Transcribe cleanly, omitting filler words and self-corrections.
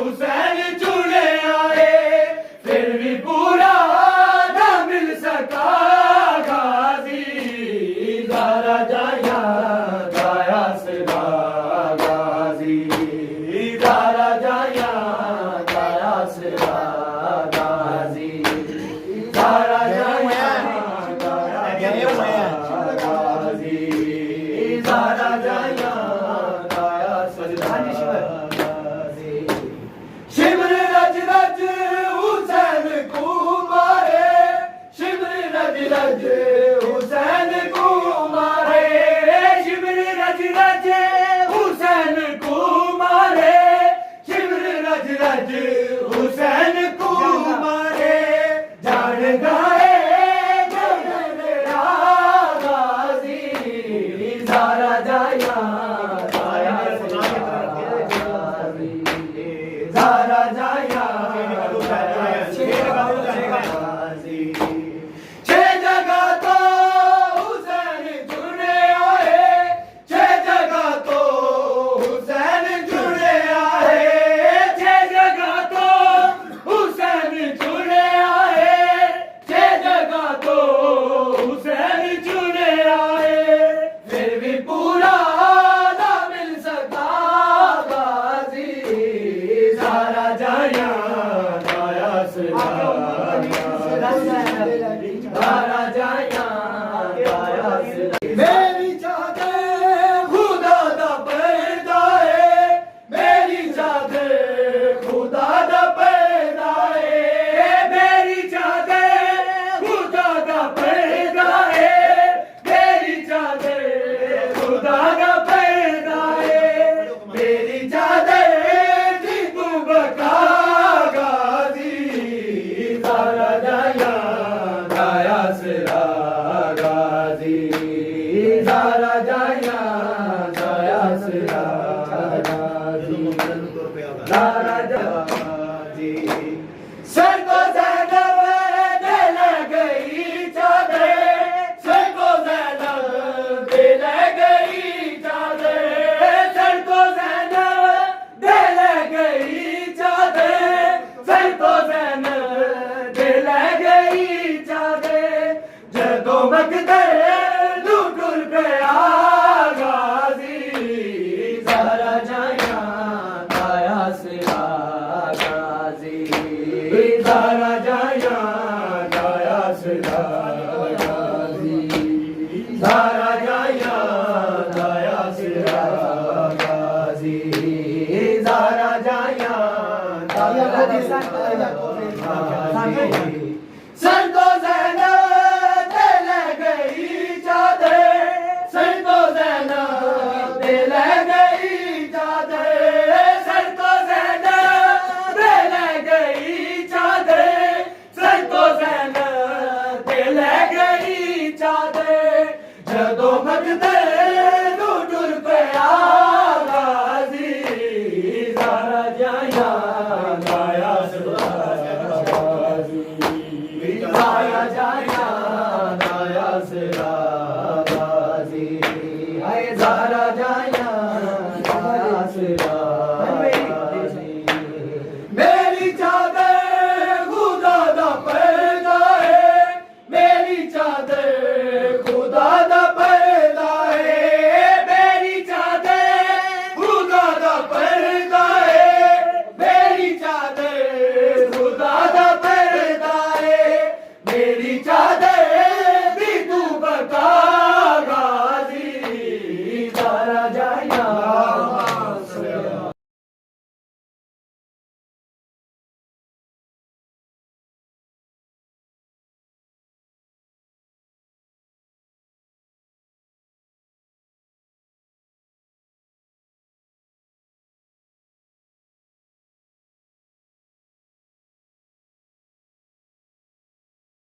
हुसैन जाया गाया सारा जाया गाया मेरी चादर खुदा दा पैदा है मेरी चादर खुदा दा पैदा है मेरी चादर खुदा दा पैदा है मेरी चादर खुदा दा पैदा है मेरी चादर सारा जाया गाया सिरा गाजी सारा जाया गाया सिरा गाजी सारा जाजी सर को ज़ैनब दे ले गई चादर सर को ज़ैनब दे ले गई चादर सर को ज़ैनब दे ले गई चादर सर को ज़ैनब जदों मकदर लुटुर गया गाजी सारा जाया गाया सिरा गाजी सारा जाया गाया सिरा गाजी सारा जाया गाया सिरा गाजी सारा जाया गाया सर को ज़ैनब दे ले गई चादर सर को ज़ैनब दे ले गई चादर सर को ज़ैनब दे ले गई चादर सर को ज़ैनब दे ले गई चादर जदों मकदर लुटुर गया गाजी सारा जाया गाया